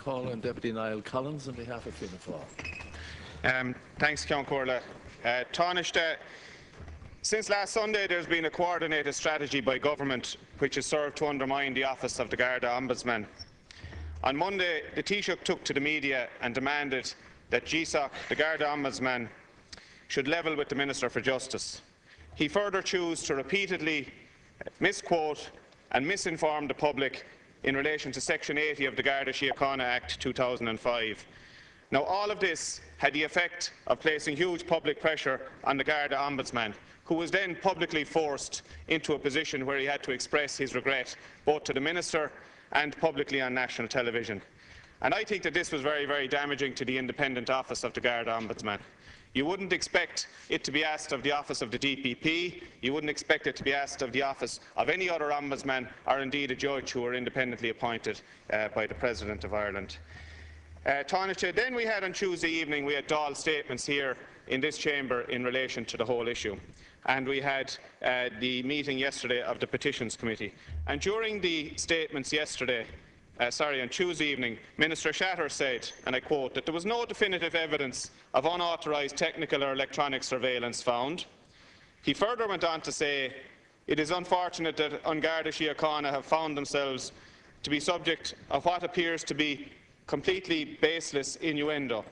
call on Deputy Niall Collins on behalf of Fianna Fáil. Thanks, Ceann Comhairle. Tánaiste, since last Sunday there has been a coordinated strategy by government which has served to undermine the office of the Garda Ombudsman. On Monday, the Taoiseach took to the media and demanded that GSOC, the Garda Ombudsman, should level with the Minister for Justice. He further chose to repeatedly misquote and misinform the public in relation to Section 80 of the Garda Siochana Act 2005. Now, all of this had the effect of placing huge public pressure on the Garda Ombudsman, who was then publicly forced into a position where he had to express his regret both to the Minister and publicly on national television. And I think that this was very, very damaging to the independent office of the Garda Ombudsman. You wouldn't expect it to be asked of the office of the DPP, you wouldn't expect it to be asked of the office of any other ombudsman or indeed a judge who were independently appointed by the President of Ireland. Tánaiste, then we had on Tuesday evening, we had Dáil statements here in this chamber in relation to the whole issue. And we had the meeting yesterday of the Petitions Committee. And during the statements yesterday, on Tuesday evening, Minister Shatter said, and I quote, that there was no definitive evidence of unauthorised technical or electronic surveillance found. He further went on to say, it is unfortunate that Garda Síochána have found themselves to be subject of what appears to be completely baseless innuendo.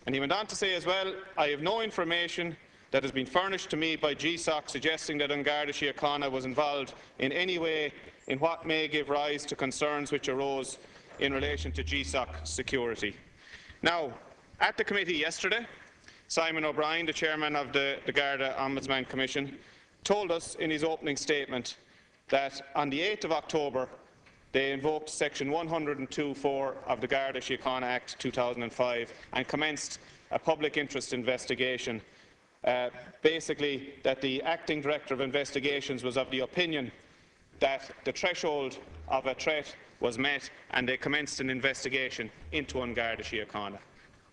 And he went on to say as well, I have no information that has been furnished to me by GSOC suggesting that Garda Síochána was involved in any way in what may give rise to concerns which arose in relation to GSOC security. Now, at the committee yesterday, Simon O'Brien, the chairman of the Garda Ombudsman Commission, told us in his opening statement that on the 8th of October they invoked Section 102(4) of the Garda Síochána Act 2005 and commenced a public interest investigation. Basically, that the acting director of investigations was of the opinion that the threshold of a threat was met and they commenced an investigation into Garda Síochána.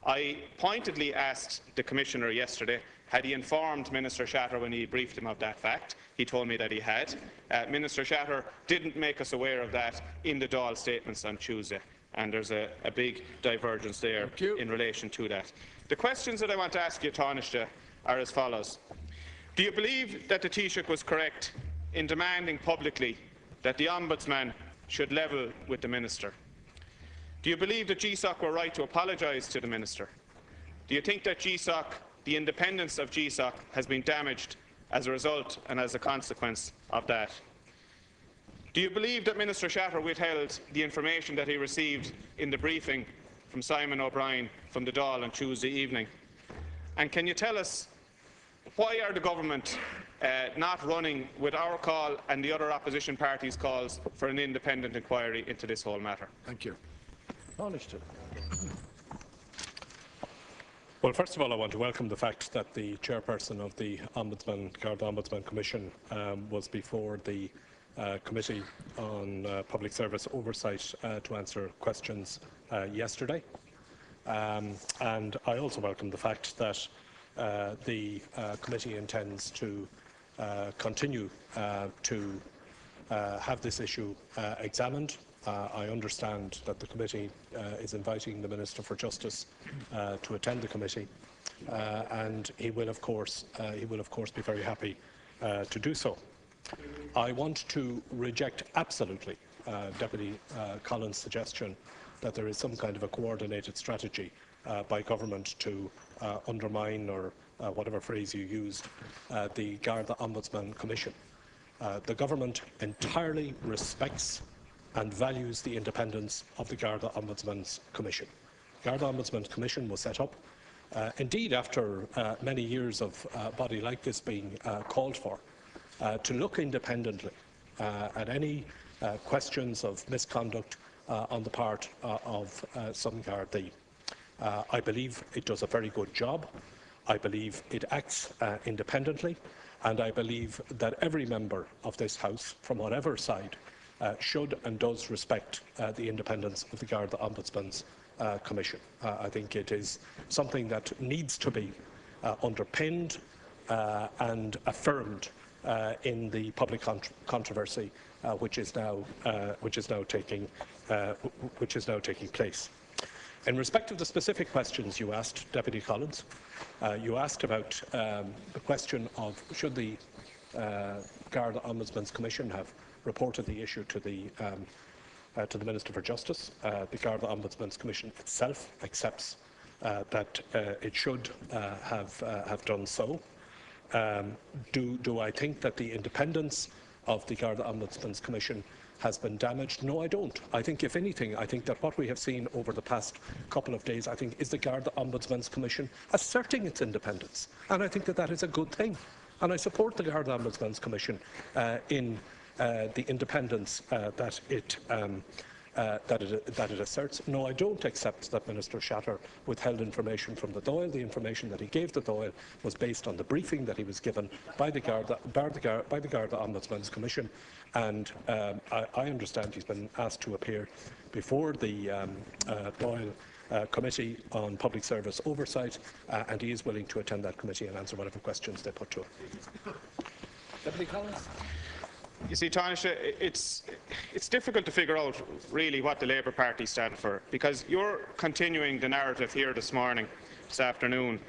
I pointedly asked the Commissioner yesterday, had he informed Minister Shatter when he briefed him of that fact? He told me that he had. Minister Shatter didn't make us aware of that in the Dáil statements on Tuesday, and there's a big divergence there in relation to that. The questions that I want to ask you, Tánaiste, are as follows. Do you believe that the Taoiseach was correct in demanding publicly that the Ombudsman should level with the Minister? Do you believe that GSOC were right to apologise to the Minister? Do you think that GSOC, the independence of GSOC, has been damaged as a result and as a consequence of that? Do you believe that Minister Shatter withheld the information that he received in the briefing from Simon O'Brien from the Dáil on Tuesday evening? And can you tell us why are the government not running with our call and the other opposition parties' calls for an independent inquiry into this whole matter? Thank you. Well, first of all, I want to welcome the fact that the chairperson of the Garda Ombudsman Commission was before the Committee on Public Service Oversight to answer questions yesterday. And I also welcome the fact that the committee intends to continue to have this issue examined. I understand that the committee is inviting the Minister for Justice to attend the committee, and he will, of course, be very happy to do so. I want to reject absolutely Deputy Collins' suggestion that there is some kind of a coordinated strategy by government to undermine, or whatever phrase you used, the Garda Ombudsman Commission. The government entirely respects and values the independence of the Garda Ombudsman Commission. The Garda Ombudsman Commission was set up, indeed after many years of a body like this being called for, to look independently at any questions of misconduct on the part of some Gardaí. I believe it does a very good job. I believe it acts independently, and I believe that every member of this House, from whatever side, should and does respect the independence of the Garda Ombudsman's Commission. I think it is something that needs to be underpinned and affirmed in the public controversy which is now taking place. In respect of the specific questions you asked, Deputy Collins, you asked about the question of should the Garda Ombudsman Commission have reported the issue to the Minister for Justice. The Garda Ombudsman Commission itself accepts that it should have done so. Do I think that the independence of the Garda Ombudsman Commission has been damaged? No, I don't. I think, if anything, I think that what we have seen over the past couple of days, I think, is the Garda Ombudsman Commission asserting its independence. And I think that that is a good thing. And I support the Garda Ombudsman Commission in the independence that it asserts. No, I don't accept that Minister Shatter withheld information from the Dáil. The information that he gave the Dáil was based on the briefing that he was given by the Garda Ombudsman Commission, and I understand he's been asked to appear before the Dáil Committee on Public Service Oversight, and he is willing to attend that committee and answer whatever questions they put to him. Deputy Collins. You see, Tánaiste, it's difficult to figure out really what the Labour Party stand for, because you're continuing the narrative here this afternoon,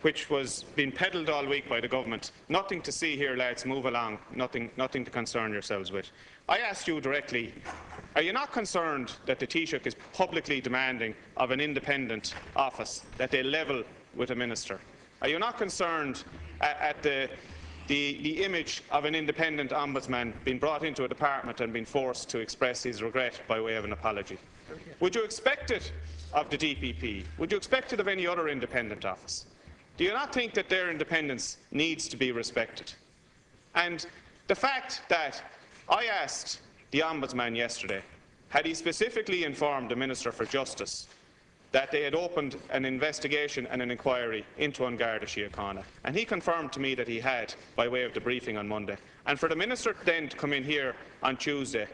which was being peddled all week by the government. Nothing to see here, lads, move along, nothing to concern yourselves with. I asked you directly, are you not concerned that the Taoiseach is publicly demanding of an independent office that they level with a minister? Are you not concerned at the image of an independent ombudsman being brought into a department and being forced to express his regret by way of an apology? Would you expect it of the DPP? Would you expect it of any other independent office? Do you not think that their independence needs to be respected? And the fact that I asked the Ombudsman yesterday, had he specifically informed the Minister for Justice that they had opened an investigation and an inquiry into Garda Siochana, and he confirmed to me that he had, by way of the briefing on Monday. And for the Minister then to come in here on Tuesday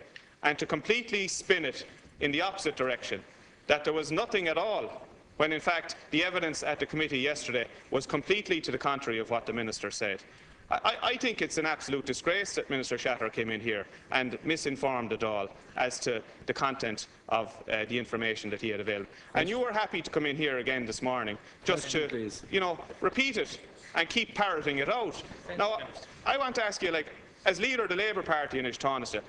and to completely spin it in the opposite direction, that there was nothing at all, when in fact the evidence at the committee yesterday was completely to the contrary of what the Minister said. I think it's an absolute disgrace that Minister Shatter came in here and misinformed the Dáil as to the content of the information that he had available. And you were happy to come in here again this morning just to, repeat it and keep parroting it out. Now, I want to ask you, as leader of the Labour Party in Tánaiste,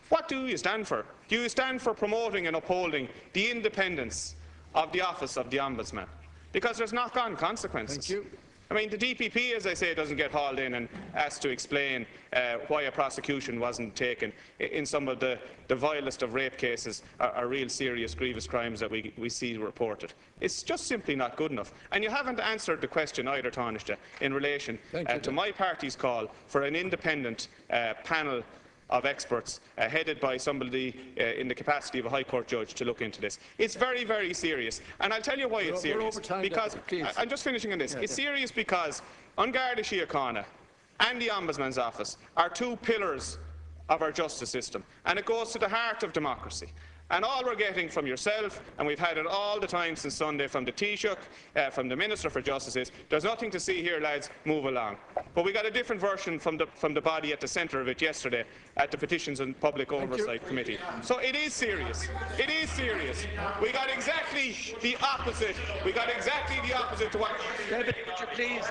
what do you stand for? Do you stand for promoting and upholding the independence of the office of the Ombudsman? Because there's knock-on consequences. Thank you. I mean, the DPP, as I say, doesn't get hauled in and asked to explain why a prosecution wasn't taken in some of the vilest of rape cases or real serious grievous crimes that we see reported. It's just simply not good enough. And you haven't answered the question either, Tánaiste, in relation to my party's call for an independent panel of experts headed by somebody in the capacity of a High Court judge to look into this. It's very, very serious. And I'll tell you why it's serious. Because I'm just finishing on this. It's serious because Garda Síochána and the Ombudsman's Office are two pillars of our justice system, and it goes to the heart of democracy. And all we're getting from yourself, and we've had it all the time since Sunday from the Taoiseach, from the Minister for Justice, is there's nothing to see here, lads, move along. But we got a different version from the body at the centre of it yesterday at the Petitions and Public Oversight Committee. So it is serious. It is serious. We got exactly the opposite. We got exactly the opposite to what... David, would you please...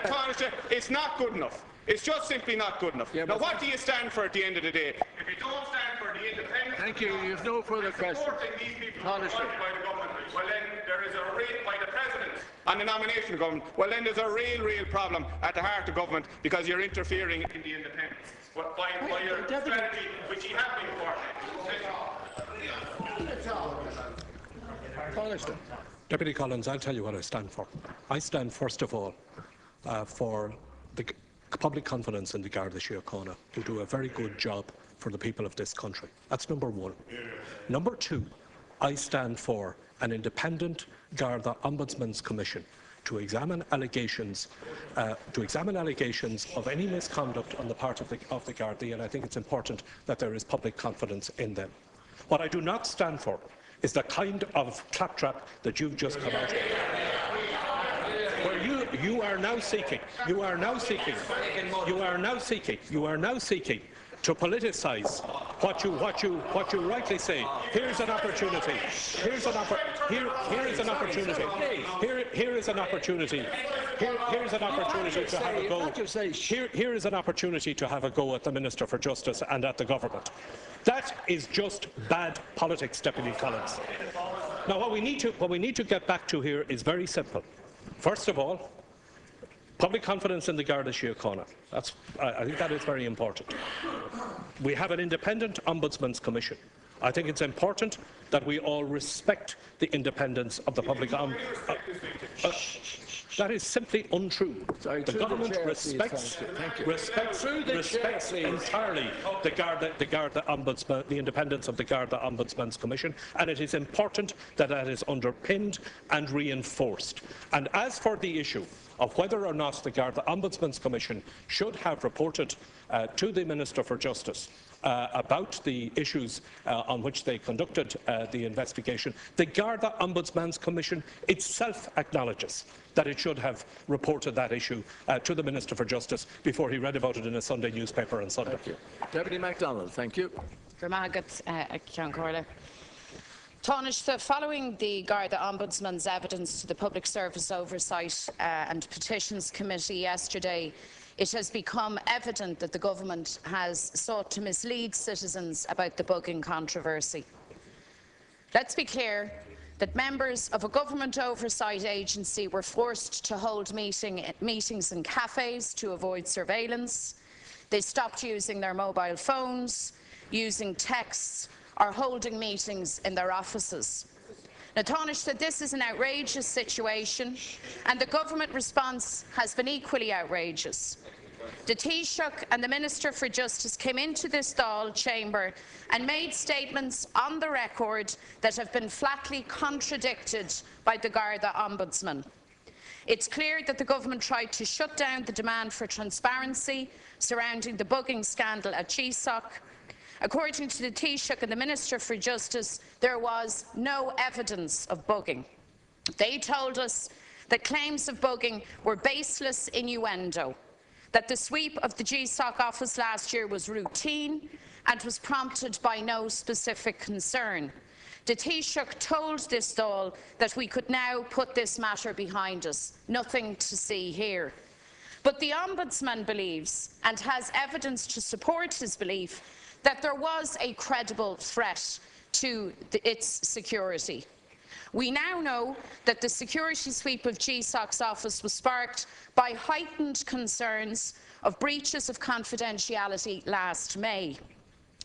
It's not good enough. It's just simply not good enough. Yeah, now, what do you stand for at the end of the day? If you don't stand for the independence... Thank you. You have no further questions. ...supporting these people by the government, well then there is a raid by the President on the nomination of government. Well then there's a real problem at the heart of government, because you're interfering in the independence by your strategy, which you have been supporting. Deputy Collins, I'll tell you what I stand for. I stand, first of all, for the public confidence in the Garda Síochána, who do a very good job for the people of this country. That's number one. Number two, I stand for an independent Garda Ombudsman Commission to examine allegations of any misconduct on the part of the Gardaí, and I think it's important that there is public confidence in them. What I do not stand for is the kind of claptrap that you've just come out with, where you are now seeking to politicise what you rightly say. Here's an opportunity. here is an opportunity. Here is an opportunity. Here is an opportunity to have a go. Here is an opportunity to have a go at the Minister for Justice and at the government. That is just bad politics, Deputy Collins. Now, what we need to get back to here is very simple. First of all, public confidence in the Garda Siochana. I think that is very important. We have an independent Ombudsman's Commission. I think it's important that we all respect the independence of the public. That is simply untrue. The government respects entirely the Garda Ombudsman, the independence of the Garda Ombudsman's Commission, and it is important that that is underpinned and reinforced. And as for the issue of whether or not the Garda Ombudsman's Commission should have reported to the Minister for Justice about the issues on which they conducted the investigation, the Garda Ombudsman's Commission itself acknowledges that it should have reported that issue to the Minister for Justice before he read about it in a Sunday newspaper on Sunday. Thank you. Deputy MacDonald, thank you. Tánaiste, following the Garda Ombudsman's evidence to the Public Service Oversight and Petitions Committee yesterday, it has become evident that the government has sought to mislead citizens about the bugging controversy. Let's be clear that members of a government oversight agency were forced to hold meetings in cafes to avoid surveillance. They stopped using their mobile phones, using texts, or holding meetings in their offices. Now, Tánaiste, this is an outrageous situation, and the government response has been equally outrageous. The Taoiseach and the Minister for Justice came into this Dáil chamber and made statements on the record that have been flatly contradicted by the Garda Ombudsman. It's clear that the government tried to shut down the demand for transparency surrounding the bugging scandal at GSOC. According to the Taoiseach and the Minister for Justice, there was no evidence of bugging. They told us that claims of bugging were baseless innuendo, that the sweep of the GSOC office last year was routine and was prompted by no specific concern. The Taoiseach told this Dáil that we could now put this matter behind us. Nothing to see here. But the Ombudsman believes, and has evidence to support his belief, that there was a credible threat to its security. We now know that the security sweep of GSOC's office was sparked by heightened concerns of breaches of confidentiality last May.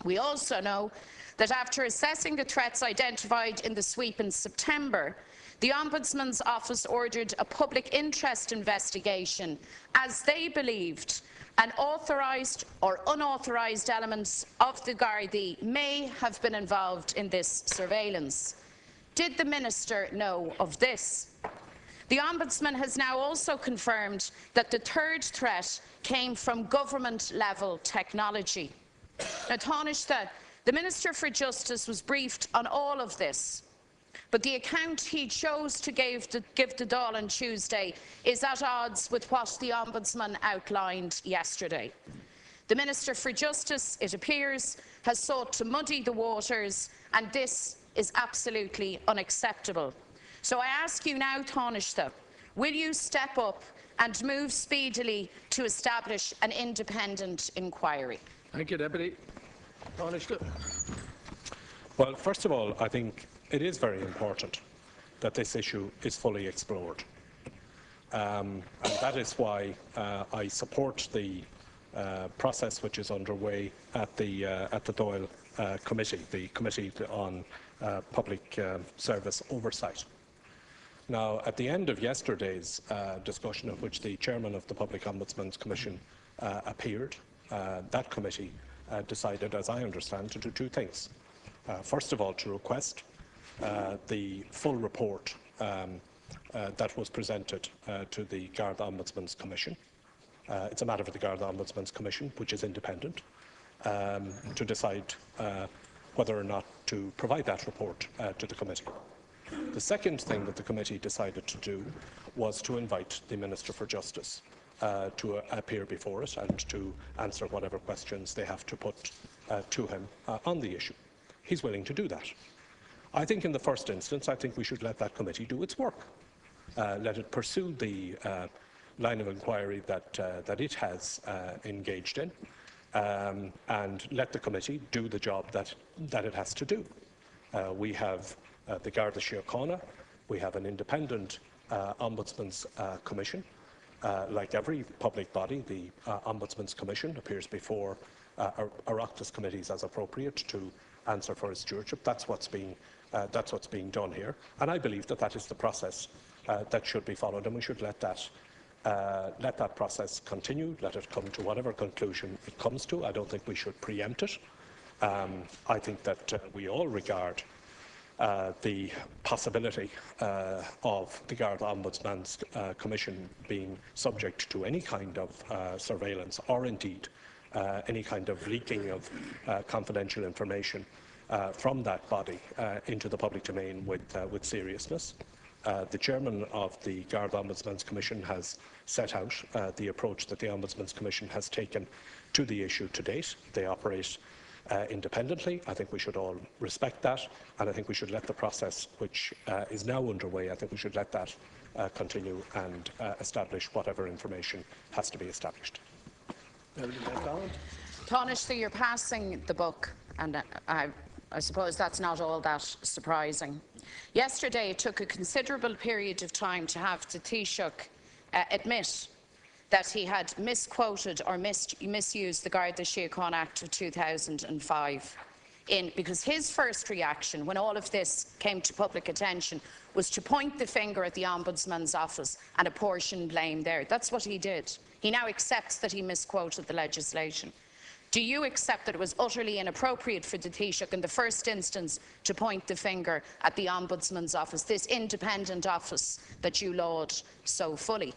We also know that after assessing the threats identified in the sweep in September, the Ombudsman's office ordered a public interest investigation as they believed and authorised or unauthorised elements of the Gardaí may have been involved in this surveillance. Did the Minister know of this? The Ombudsman has now also confirmed that the third threat came from government-level technology. Now, Tánaiste, the Minister for Justice was briefed on all of this, but the account he chose to give the Dáil on Tuesday is at odds with what the Ombudsman outlined yesterday. The Minister for Justice, it appears, has sought to muddy the waters, and this is absolutely unacceptable. So I ask you now, Tánaiste, will you step up and move speedily to establish an independent inquiry? Thank you, Deputy. Tánaiste. Well, first of all, I think it is very important that this issue is fully explored. And that is why I support the process which is underway at the Dáil Committee, the Committee on Public Service Oversight. Now, at the end of yesterday's discussion, of which the Chairman of the Public Ombudsman's Commission appeared, that committee decided, as I understand, to do two things. First of all, to request the full report that was presented to the Garda Ombudsman's Commission. It's a matter for the Garda Ombudsman's Commission, which is independent, to decide whether or not to provide that report to the committee. The second thing that the committee decided to do was to invite the Minister for Justice to appear before it and to answer whatever questions they have to put to him on the issue. He's willing to do that. I think in the first instance, I think we should let that committee do its work. Let it pursue the line of inquiry that it has engaged in, and let the committee do the job that it has to do. We have the Garda Siochana, we have an independent Ombudsman's Commission. Like every public body, the Ombudsman's Commission appears before Oireachtas committees as appropriate to answer for its stewardship. That's what's being done here, and I believe that is the process that should be followed, and we should let that process continue. Let it come to whatever conclusion it comes to. I don't think we should preempt it. I think that we all regard the possibility of the Garda Ombudsman's Commission being subject to any kind of surveillance, or indeed any kind of leaking of confidential information from that body into the public domain with seriousness. The chairman of the Garda Ombudsman's Commission has set out the approach that the Ombudsman's Commission has taken to the issue to date. They operate independently. I think we should all respect that, and I think we should let the process, which is now underway, I think we should let that continue and establish whatever information has to be established. Tánaiste, you're passing the buck, and I suppose that's not all that surprising. Yesterday, it took a considerable period of time to have the Taoiseach admit that he had misquoted or misused the Garda Síochána Act of 2005. Because his first reaction when all of this came to public attention was to point the finger at the Ombudsman's office and apportion blame there. That's what he did. He now accepts that he misquoted the legislation. Do you accept that it was utterly inappropriate for the Taoiseach in the first instance to point the finger at the Ombudsman's office, this independent office that you laud so fully?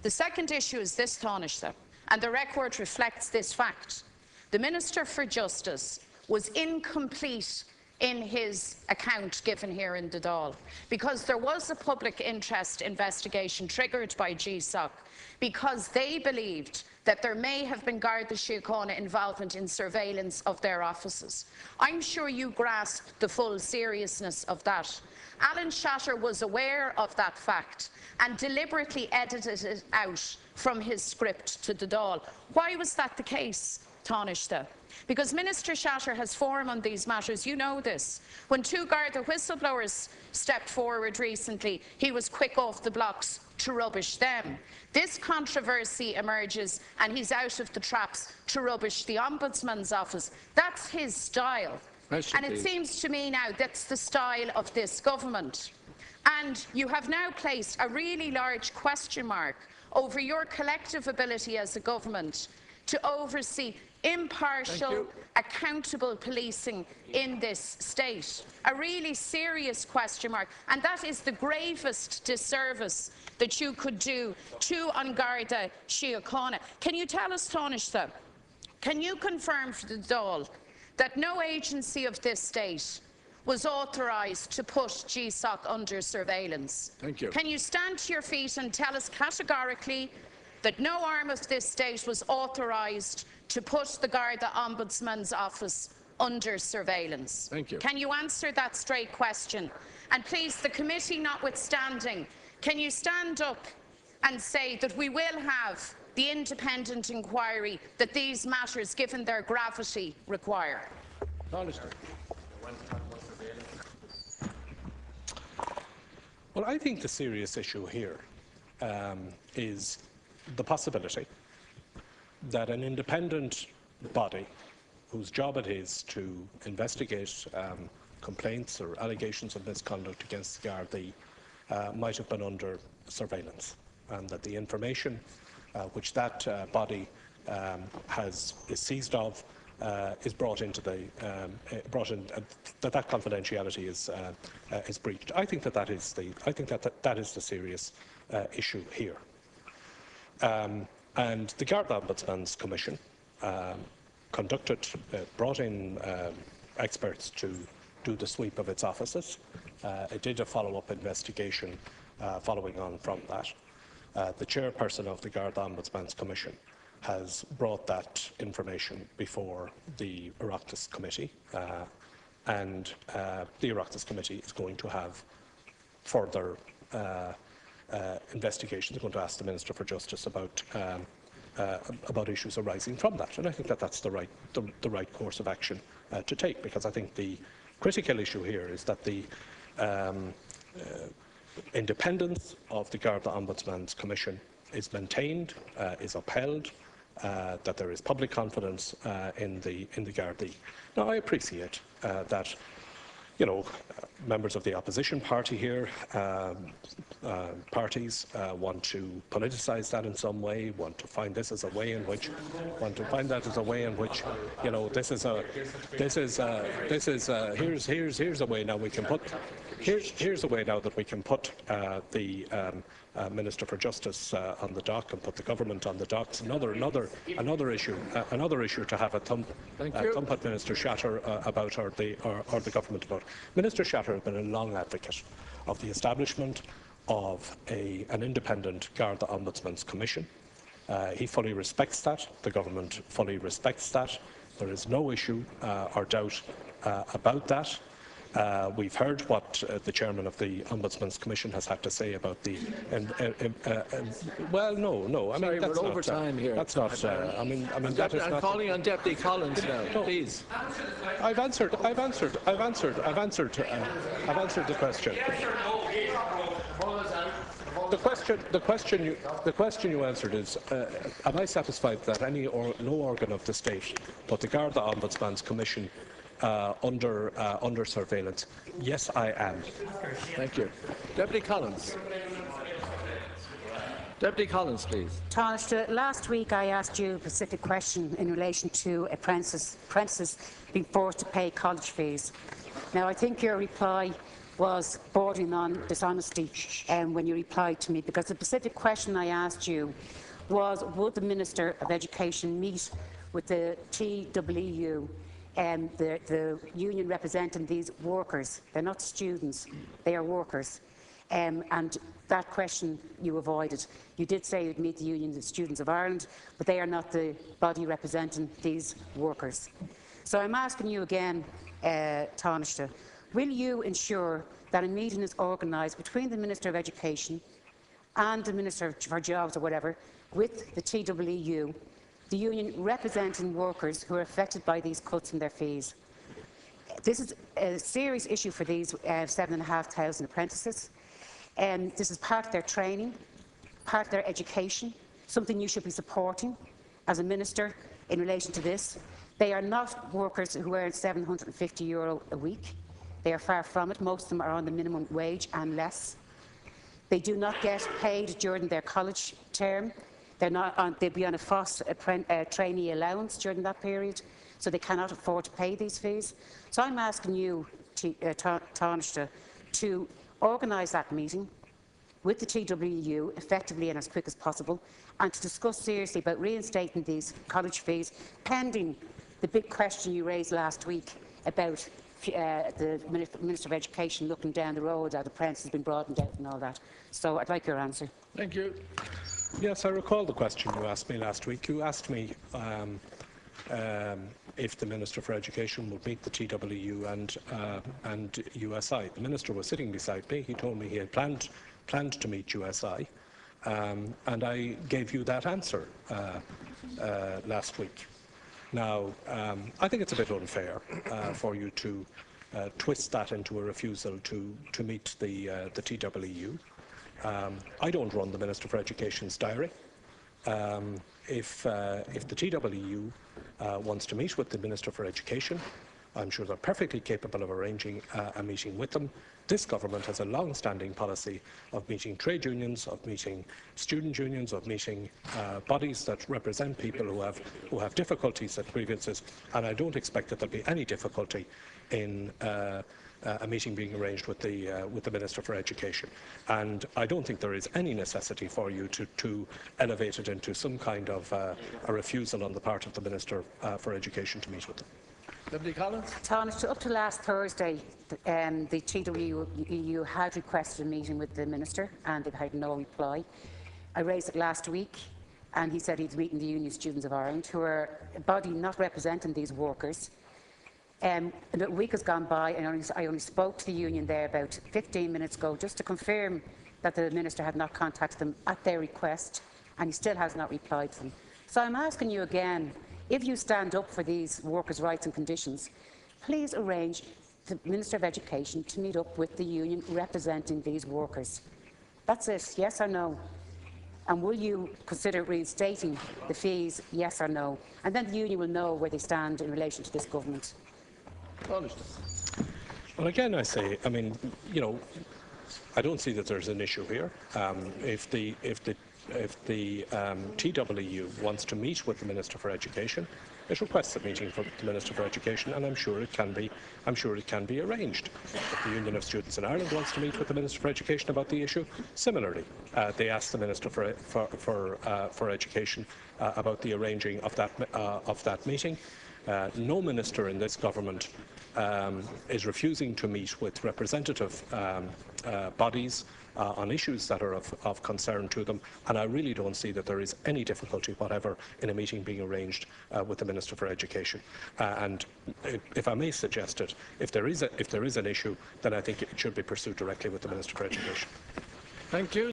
The second issue is this, Tánaiste, and the record reflects this fact. The Minister for Justice was incomplete in his account given here in the Dáil, because there was a public interest investigation triggered by GSOC because they believed that there may have been Garda Síochána involvement in surveillance of their offices. I'm sure you grasp the full seriousness of that. Alan Shatter was aware of that fact and deliberately edited it out from his script to the Dáil. Why was that the case, Tánaiste? Because Minister Shatter has form on these matters, you know this. When two Garda whistleblowers stepped forward recently, he was quick off the blocks to rubbish them. This controversy emerges and he's out of the traps to rubbish the Ombudsman's office. That's his style. And it seems to me now that's the style of this government. And you have now placed a really large question mark over your collective ability as a government to oversee impartial, accountable policing in this state. A really serious question mark, and that is the gravest disservice that you could do to Garda Síochána. Can you tell us, Tánaiste, can you confirm for the Dáil that no agency of this state was authorised to put GSOC under surveillance? Thank you. Can you stand to your feet and tell us categorically that no arm of this state was authorised to put the Garda Ombudsman's office under surveillance? Thank you. Can you answer that straight question? And please, the committee notwithstanding, can you stand up and say that we will have the independent inquiry that these matters, given their gravity, require? Well, I think the serious issue here is the possibility that an independent body whose job it is to investigate complaints or allegations of misconduct against the Gardaí might have been under surveillance, and that the information which that body is seized of is brought into the that confidentiality is breached. I think that is the serious issue here. And the Garda Ombudsman's Commission brought in experts to do the sweep of its offices. It did a follow-up investigation following on from that. The chairperson of the Garda Ombudsman's Commission has brought that information before the Oireachtas committee. and the Oireachtas Committee is going to have further investigations. They're going to ask the Minister for Justice about issues arising from that, and I think that that's the right course of action to take, because I think the critical issue here is that the independence of the Garda Ombudsman Commission is maintained, is upheld, that there is public confidence in the Gardaí. Now, I appreciate that, you know, members of the opposition party here, parties want to politicise that in some way, want to find this as a way in which, you know, here's a way now we can put, here's a way now that we can put the Minister for Justice on the dock and put the government on the docks. Another issue to have a thump at Minister Shatter about, or the government about. Minister Shatter has been a long advocate of the establishment of an independent Garda Ombudsman Commission. He fully respects that. The government fully respects that. There is no issue or doubt about that. We've heard what the chairman of the Ombudsman's Commission has had to say about the. Well, no. I mean, that's we're not. over time here. That's not. I mean, that is I'm not. calling on Deputy Collins now, please. I've answered the question. The question you answered is, am I satisfied that no organ of the state, but the Garda Ombudsman's Commission, under surveillance? Yes, I am. Thank you. Deputy Collins. Deputy Collins, please. Tánaiste, last week I asked you a specific question in relation to apprentices being forced to pay college fees. Now, I think your reply was bordering on dishonesty when you replied to me, because the specific question I asked you was, would the Minister of Education meet with the TWU, the union representing these workers? They're not students, they are workers. And that question you avoided. You did say you'd meet the Union of Students of Ireland, but they are not the body representing these workers. So I'm asking you again, Tánaiste, will you ensure that a meeting is organised between the Minister of Education and the Minister for Jobs or whatever, with the TWU, the union representing workers who are affected by these cuts in their fees? This is a serious issue for these 7,500 apprentices. This is part of their training, part of their education, something you should be supporting as a minister in relation to this. They are not workers who earn €750 a week. They are far from it. Most of them are on the minimum wage and less. They do not get paid during their college term. They'll be on a FOSS trainee allowance during that period, so they cannot afford to pay these fees. So I'm asking you, Tánaiste, to organise that meeting with the TWU effectively and as quick as possible, and to discuss seriously about reinstating these college fees, pending the big question you raised last week about the Minister of Education looking down the road at apprentices being broadened out and all that. So I'd like your answer. Thank you. Yes, I recall the question you asked me last week. You asked me if the Minister for Education would meet the TWU and USI. The Minister was sitting beside me. He told me he had planned to meet USI, and I gave you that answer last week. Now, I think it's a bit unfair for you to twist that into a refusal to meet the TWU. I don't run the Minister for Education's diary. If the TWU wants to meet with the Minister for Education, I'm sure they're perfectly capable of arranging a meeting with them. This government has a long-standing policy of meeting trade unions, of meeting student unions, of meeting bodies that represent people who have difficulties and grievances, and I don't expect that there'll be any difficulty in a meeting being arranged with the Minister for Education. And I don't think there is any necessity for you to elevate it into some kind of a refusal on the part of the Minister for Education to meet with them. Deputy Collins. Tánaiste, up to last Thursday, the TWU had requested a meeting with the Minister and they've had no reply. I raised it last week and he said he's meeting the Union of Students of Ireland, who are a body not representing these workers. A week has gone by, and I only spoke to the union there about 15 minutes ago just to confirm that the Minister had not contacted them at their request, and he still has not replied to them. So I'm asking you again, if you stand up for these workers' rights and conditions, please arrange the Minister of Education to meet up with the union representing these workers. That's it, yes or no? And will you consider reinstating the fees, yes or no? And then the union will know where they stand in relation to this government. Well, again, I say, I mean, you know, I don't see that there's an issue here. If the TWU wants to meet with the Minister for Education, it requests a meeting from the Minister for Education, and I'm sure it can be arranged. If the Union of Students in Ireland wants to meet with the Minister for Education about the issue, similarly, they ask the Minister for Education about the arranging of that meeting. No minister in this government is refusing to meet with representative bodies on issues that are of concern to them, and I really don't see that there is any difficulty whatever in a meeting being arranged with the Minister for Education. And if I may suggest it, if there is an issue, then I think it should be pursued directly with the Minister for Education. Thank you.